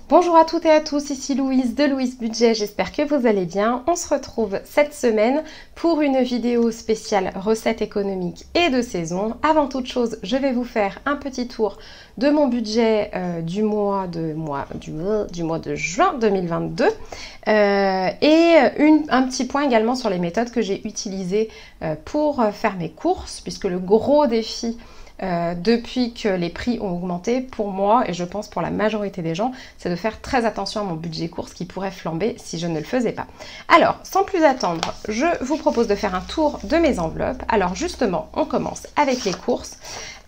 Bonjour à toutes et à tous, ici Louise de Louise Budget, j'espère que vous allez bien. On se retrouve cette semaine pour une vidéo spéciale recettes économiques et de saison. Avant toute chose, je vais vous faire un petit tour de mon budget du mois de juin 2022 et un petit point également sur les méthodes que j'ai utilisées pour faire mes courses, puisque le gros défi depuis que les prix ont augmenté, pour moi et je pense pour la majorité des gens, c'est de faire très attention à mon budget course qui pourrait flamber si je ne le faisais pas. Alors, sans plus attendre, je vous propose de faire un tour de mes enveloppes. Alors justement, on commence avec les courses.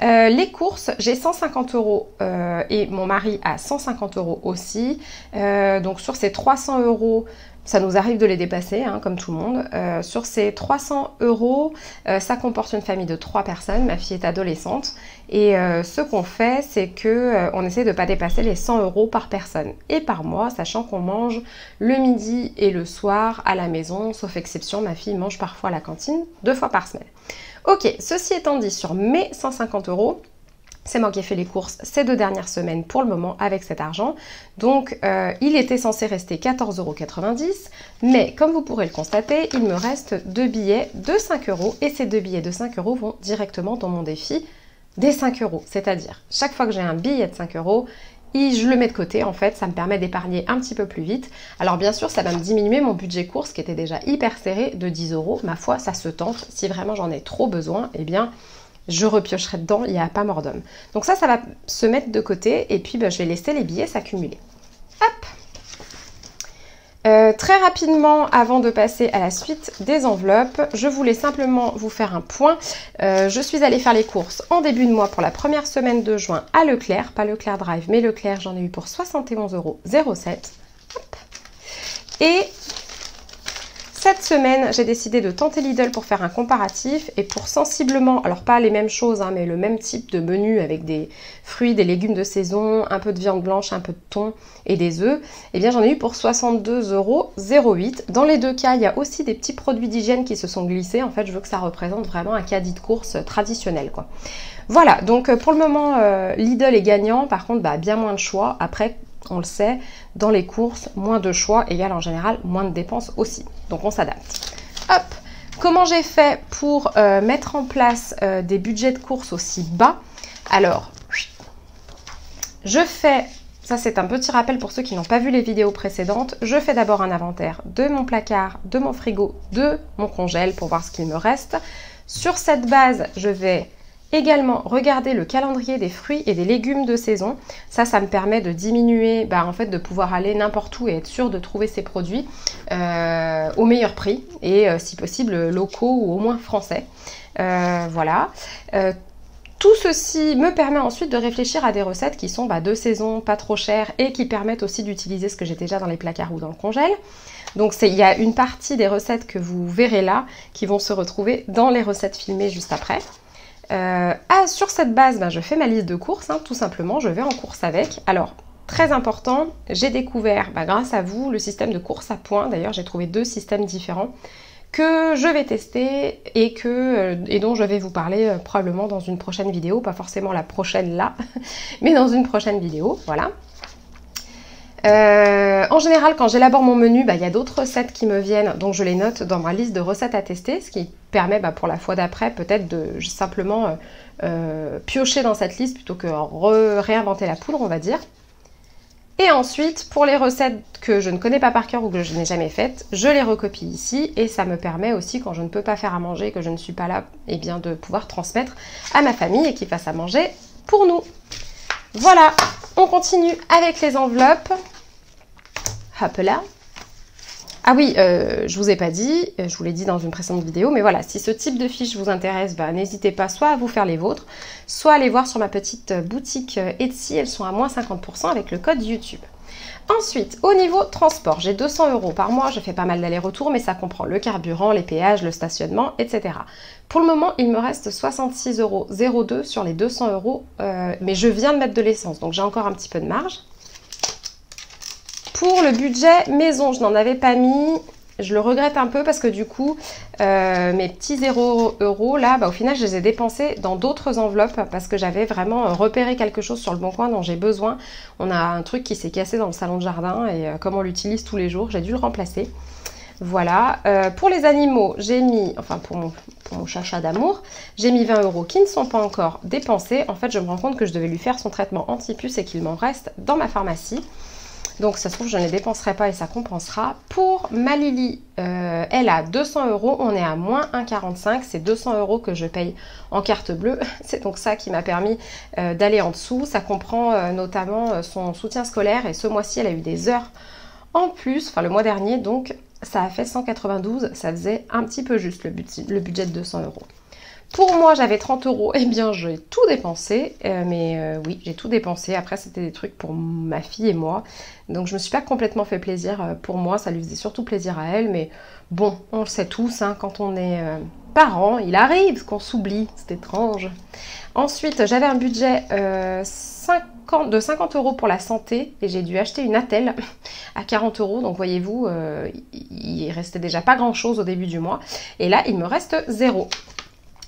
Les courses, j'ai 150 € et mon mari a 150 € aussi. Donc sur ces 300 €, ça nous arrive de les dépasser, hein, comme tout le monde. Sur ces 300 €, ça comporte une famille de 3 personnes. Ma fille est adolescente. Et ce qu'on fait, c'est qu'on essaie de ne pas dépasser les 100 € par personne et par mois, sachant qu'on mange le midi et le soir à la maison, sauf exception, ma fille mange parfois à la cantine 2 fois par semaine. Ok, ceci étant dit, sur mes 150 €, c'est moi qui ai fait les courses ces 2 dernières semaines pour le moment avec cet argent. Donc, il était censé rester 14,90 €. Mais comme vous pourrez le constater, il me reste 2 billets de 5 € et ces 2 billets de 5 € vont directement dans mon défi des 5 €. C'est-à-dire, chaque fois que j'ai un billet de 5 €, je le mets de côté, en fait, ça me permet d'épargner un petit peu plus vite. Alors bien sûr, ça va me diminuer mon budget course qui était déjà hyper serré de 10 €. Ma foi, ça se tente. Si vraiment j'en ai trop besoin, eh bien, je repiocherai dedans, il n'y a pas mort d'homme. Donc ça va se mettre de côté et puis je vais laisser les billets s'accumuler. Hop! Très rapidement, avant de passer à la suite des enveloppes, je voulais simplement vous faire un point. Je suis allée faire les courses en début de mois pour la première semaine de juin à Leclerc, pas Leclerc Drive, mais Leclerc, j'en ai eu pour 71,07 €. Hop. Et cette semaine, j'ai décidé de tenter Lidl pour faire un comparatif et pour sensiblement, alors pas les mêmes choses, hein, mais le même type de menu avec des fruits, des légumes de saison, un peu de viande blanche, un peu de thon et des œufs, eh bien j'en ai eu pour 62,08 €. Dans les deux cas, il y a aussi des petits produits d'hygiène qui se sont glissés. En fait, je veux que ça représente vraiment un caddie de course traditionnel, quoi. Voilà, donc pour le moment, Lidl est gagnant. Par contre, bien moins de choix. Après, on le sait, dans les courses, moins de choix égale en général moins de dépenses aussi. Donc on s'adapte. Hop! Comment j'ai fait pour mettre en place des budgets de courses aussi bas? Alors, je fais, ça c'est un petit rappel pour ceux qui n'ont pas vu les vidéos précédentes, je fais d'abord un inventaire de mon placard, de mon frigo, de mon congèle pour voir ce qu'il me reste. Sur cette base, je vais également, regardez le calendrier des fruits et des légumes de saison. Ça me permet de diminuer, en fait, de pouvoir aller n'importe où et être sûr de trouver ces produits au meilleur prix et si possible locaux ou au moins français. Voilà. Tout ceci me permet ensuite de réfléchir à des recettes qui sont de saison, pas trop chères et qui permettent aussi d'utiliser ce que j'ai déjà dans les placards ou dans le congèle. Donc il y a une partie des recettes que vous verrez là qui vont se retrouver dans les recettes filmées juste après. Sur cette base, je fais ma liste de courses, hein, tout simplement, je vais en course avec. Alors, très important, j'ai découvert, grâce à vous, le système de course à points. D'ailleurs, j'ai trouvé 2 systèmes différents que je vais tester et dont je vais vous parler probablement dans une prochaine vidéo. Pas forcément la prochaine là, mais dans une prochaine vidéo, voilà. En général, quand j'élabore mon menu, il y a d'autres recettes qui me viennent, donc je les note dans ma liste de recettes à tester, ce qui permet pour la fois d'après peut-être de simplement piocher dans cette liste plutôt que réinventer la poudre, on va dire. Et ensuite, pour les recettes que je ne connais pas par cœur ou que je n'ai jamais faites, je les recopie ici et ça me permet aussi, quand je ne peux pas faire à manger et que je ne suis pas là, de pouvoir transmettre à ma famille et qu'ils fassent à manger pour nous. Voilà, on continue avec les enveloppes. Hop là. Ah oui, je vous ai pas dit, je vous l'ai dit dans une précédente vidéo, mais voilà, si ce type de fiche vous intéresse, n'hésitez pas soit à vous faire les vôtres, soit à aller voir sur ma petite boutique Etsy, elles sont à moins 50% avec le code YouTube. Ensuite, au niveau transport, j'ai 200 € par mois, je fais pas mal d'allers-retours, mais ça comprend le carburant, les péages, le stationnement, etc. Pour le moment, il me reste 66,02 € sur les 200 €, mais je viens de mettre de l'essence, donc j'ai encore un petit peu de marge. Pour le budget maison, je n'en avais pas mis. Je le regrette un peu parce que du coup, mes petits 0 € là, au final, je les ai dépensés dans d'autres enveloppes parce que j'avais vraiment repéré quelque chose sur le Bon Coin dont j'ai besoin. On a un truc qui s'est cassé dans le salon de jardin et comme on l'utilise tous les jours, j'ai dû le remplacer. Voilà. Pour les animaux, j'ai mis, enfin pour mon chacha d'amour, j'ai mis 20 € qui ne sont pas encore dépensés. En fait, je me rends compte que je devais lui faire son traitement anti-puce et qu'il m'en reste dans ma pharmacie. Donc ça se trouve je ne les dépenserai pas et ça compensera. Pour ma Lily, elle a 200 €, on est à moins 1,45 €, c'est 200 € que je paye en carte bleue. C'est donc ça qui m'a permis d'aller en dessous. Ça comprend notamment son soutien scolaire et ce mois-ci elle a eu des heures en plus, enfin le mois dernier, donc ça a fait 192, ça faisait un petit peu juste le budget de 200 €. Pour moi, j'avais 30 €, eh bien j'ai tout dépensé, oui, j'ai tout dépensé. Après, c'était des trucs pour ma fille et moi, donc je me suis pas complètement fait plaisir pour moi, ça lui faisait surtout plaisir à elle, mais bon, on le sait tous, hein, quand on est parents, il arrive qu'on s'oublie, c'est étrange. Ensuite, j'avais un budget de 50 € pour la santé et j'ai dû acheter une attelle à 40 €, donc voyez-vous, il restait déjà pas grand-chose au début du mois, et là, il me reste 0.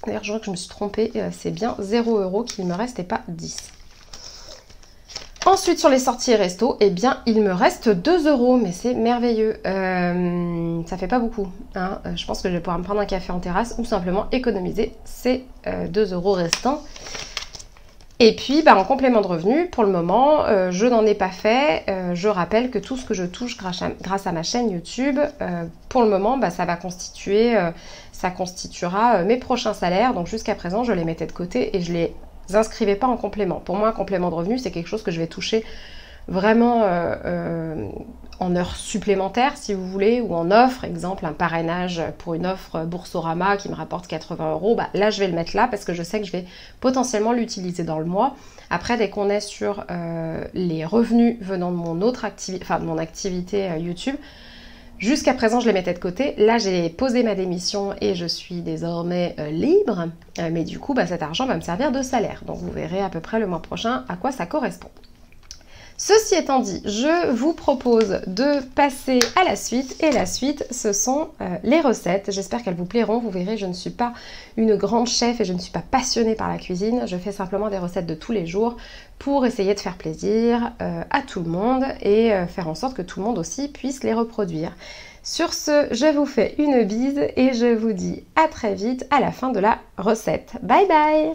D'ailleurs, je vois que je me suis trompée, c'est bien 0 € qu'il me reste et pas 10. Ensuite, sur les sorties resto, eh bien, il me reste 2 €, mais c'est merveilleux. Ça fait pas beaucoup, hein. Je pense que je vais pouvoir me prendre un café en terrasse ou simplement économiser ces 2 € restants. Et puis, en complément de revenu, pour le moment, je n'en ai pas fait. Je rappelle que tout ce que je touche grâce à ma chaîne YouTube, pour le moment, ça constituera mes prochains salaires. Donc jusqu'à présent, je les mettais de côté et je les inscrivais pas en complément. Pour moi, un complément de revenu, c'est quelque chose que je vais toucher vraiment en heures supplémentaires, si vous voulez, ou en offre, exemple un parrainage pour une offre Boursorama qui me rapporte 80 €, là je vais le mettre là parce que je sais que je vais potentiellement l'utiliser dans le mois. Après, dès qu'on est sur les revenus venant de mon autre activité, enfin de mon activité YouTube, jusqu'à présent je les mettais de côté. Là j'ai posé ma démission et je suis désormais libre, mais du coup cet argent va me servir de salaire. Donc vous verrez à peu près le mois prochain à quoi ça correspond. Ceci étant dit, je vous propose de passer à la suite, et la suite, ce sont les recettes. J'espère qu'elles vous plairont. Vous verrez, je ne suis pas une grande chef et je ne suis pas passionnée par la cuisine. Je fais simplement des recettes de tous les jours pour essayer de faire plaisir à tout le monde et faire en sorte que tout le monde aussi puisse les reproduire. Sur ce, je vous fais une bise et je vous dis à très vite à la fin de la recette. Bye bye!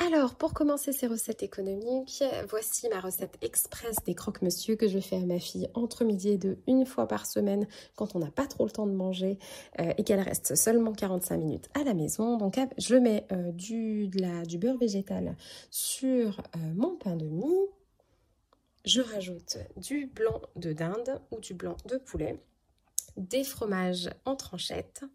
Alors, pour commencer ces recettes économiques, voici ma recette express des croque-monsieur que je fais à ma fille entre midi et 2, une fois par semaine, quand on n'a pas trop le temps de manger et qu'elle reste seulement 45 minutes à la maison. Donc, je mets du beurre végétal sur mon pain de mie. Je rajoute du blanc de dinde ou du blanc de poulet, des fromages en tranchettes.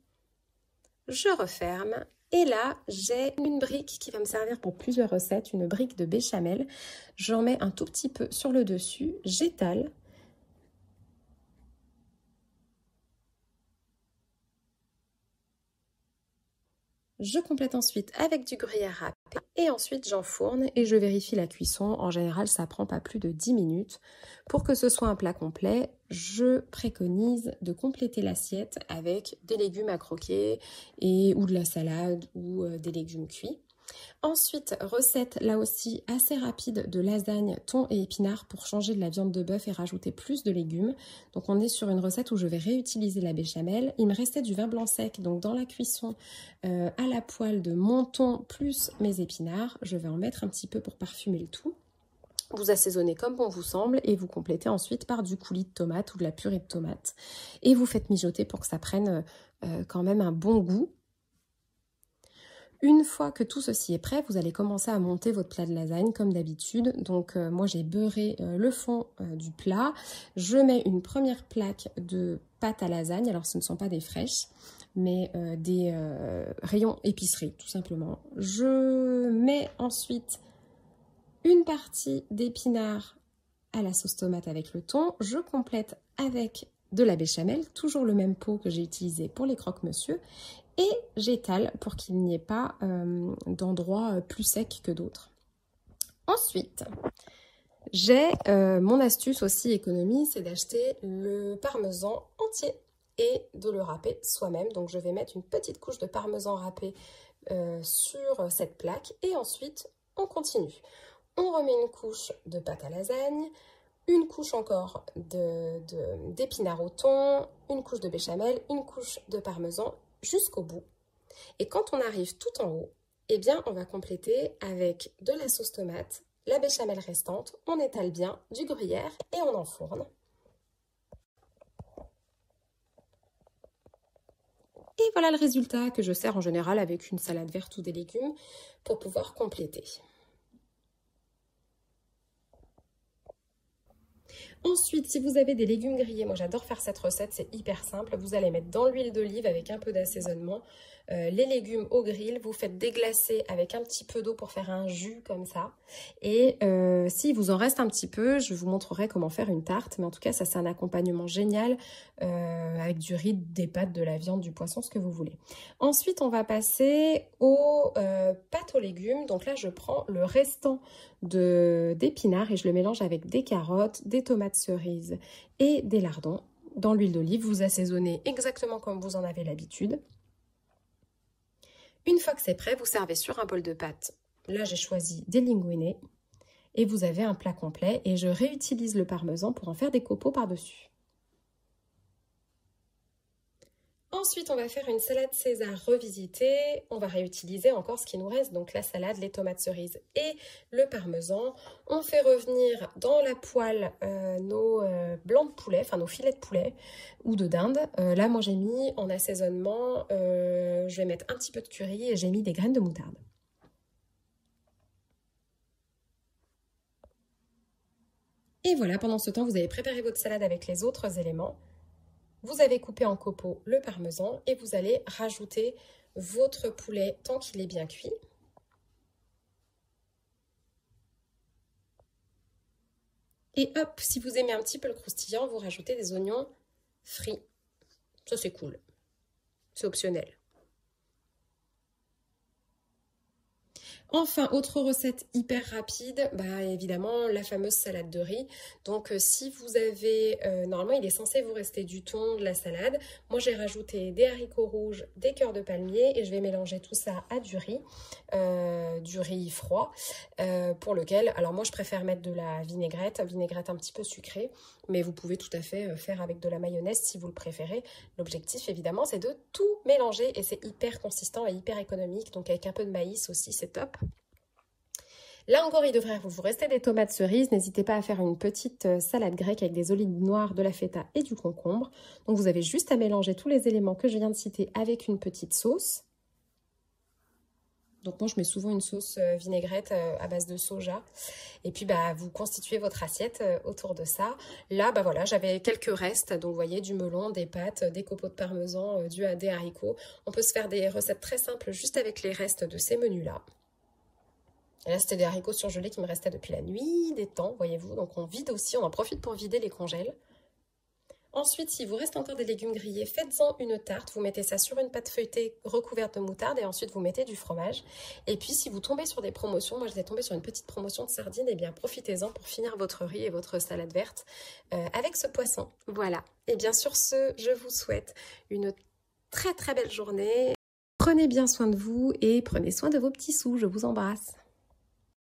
Je referme. Et là, j'ai une brique qui va me servir pour plusieurs recettes, une brique de béchamel. J'en mets un tout petit peu sur le dessus, j'étale. Je complète ensuite avec du gruyère râpé et ensuite j'enfourne et je vérifie la cuisson. En général, ça prend pas plus de 10 minutes. Pour que ce soit un plat complet, je préconise de compléter l'assiette avec des légumes à croquer ou de la salade ou des légumes cuits. Ensuite, recette là aussi assez rapide de lasagne, thon et épinards pour changer de la viande de bœuf et rajouter plus de légumes. Donc on est sur une recette où je vais réutiliser la béchamel. Il me restait du vin blanc sec, donc dans la cuisson à la poêle de mon thon plus mes épinards. Je vais en mettre un petit peu pour parfumer le tout. Vous assaisonnez comme bon vous semble et vous complétez ensuite par du coulis de tomate ou de la purée de tomate. Et vous faites mijoter pour que ça prenne quand même un bon goût. Une fois que tout ceci est prêt, vous allez commencer à monter votre plat de lasagne comme d'habitude. Donc moi j'ai beurré le fond du plat. Je mets une première plaque de pâte à lasagne. Alors ce ne sont pas des fraîches, mais des rayons épicerie tout simplement. Je mets ensuite une partie d'épinards à la sauce tomate avec le thon. Je complète avec de la béchamel, toujours le même pot que j'ai utilisé pour les croque-monsieur. Et j'étale pour qu'il n'y ait pas d'endroits plus secs que d'autres. Ensuite, Mon astuce aussi économie, c'est d'acheter le parmesan entier et de le râper soi-même. Donc je vais mettre une petite couche de parmesan râpé sur cette plaque et ensuite on continue. On remet une couche de pâte à lasagne, une couche encore d'épinards au thon, une couche de béchamel, une couche de parmesan jusqu'au bout. Et quand on arrive tout en haut, eh bien on va compléter avec de la sauce tomate, la béchamel restante, on étale bien du gruyère et on enfourne. Et voilà le résultat que je sers en général avec une salade verte ou des légumes pour pouvoir compléter. Ensuite, si vous avez des légumes grillés, moi j'adore faire cette recette, c'est hyper simple. Vous allez mettre dans l'huile d'olive avec un peu d'assaisonnement les légumes au grill. Vous faites déglacer avec un petit peu d'eau pour faire un jus comme ça. Et s'il vous en reste un petit peu, je vous montrerai comment faire une tarte. Mais en tout cas, ça c'est un accompagnement génial avec du riz, des pâtes, de la viande, du poisson, ce que vous voulez. Ensuite, on va passer aux pâtes aux légumes. Donc là, je prends le restant d'épinards et je le mélange avec des carottes, des tomates cerises et des lardons dans l'huile d'olive. Vous assaisonnez exactement comme vous en avez l'habitude. Une fois que c'est prêt, vous servez sur un bol de pâte. Là, j'ai choisi des linguine et vous avez un plat complet et je réutilise le parmesan pour en faire des copeaux par-dessus. Ensuite, on va faire une salade César revisitée. On va réutiliser encore ce qui nous reste, donc la salade, les tomates cerises et le parmesan. On fait revenir dans la poêle nos blancs de poulet, enfin nos filets de poulet ou de dinde. Là, moi, j'ai mis en assaisonnement, je vais mettre un petit peu de curry et j'ai mis des graines de moutarde. Et voilà, pendant ce temps, vous avez préparé votre salade avec les autres éléments. Vous avez coupé en copeaux le parmesan et vous allez rajouter votre poulet tant qu'il est bien cuit. Et hop, si vous aimez un petit peu le croustillant, vous rajoutez des oignons frits. Ça, c'est cool. C'est optionnel. Enfin, autre recette hyper rapide, évidemment la fameuse salade de riz. Donc si vous avez, normalement il est censé vous rester du thon, de la salade. Moi j'ai rajouté des haricots rouges, des cœurs de palmier et je vais mélanger tout ça à du riz froid pour lequel, alors moi je préfère mettre de la vinaigrette un petit peu sucrée, mais vous pouvez tout à fait faire avec de la mayonnaise si vous le préférez. L'objectif évidemment c'est de tout mélanger et c'est hyper consistant et hyper économique, donc avec un peu de maïs aussi c'est top. Là encore, il devrait vous rester des tomates cerises. N'hésitez pas à faire une petite salade grecque avec des olives noires, de la feta et du concombre. Donc vous avez juste à mélanger tous les éléments que je viens de citer avec une petite sauce. Donc moi, je mets souvent une sauce vinaigrette à base de soja. Et puis, vous constituez votre assiette autour de ça. Là, voilà, j'avais quelques restes. Donc, vous voyez, du melon, des pâtes, des copeaux de parmesan, des haricots. On peut se faire des recettes très simples juste avec les restes de ces menus-là. Et là, c'était des haricots surgelés qui me restaient depuis la nuit des temps, voyez-vous. Donc, on vide aussi, on en profite pour vider les congèles. Ensuite, s'il vous reste encore des légumes grillés, faites-en une tarte. Vous mettez ça sur une pâte feuilletée recouverte de moutarde et ensuite vous mettez du fromage. Et puis, si vous tombez sur des promotions, moi j'étais tombée sur une petite promotion de sardines, et bien profitez-en pour finir votre riz et votre salade verte avec ce poisson. Voilà. Et bien sur ce, je vous souhaite une très très belle journée. Prenez bien soin de vous et prenez soin de vos petits sous. Je vous embrasse.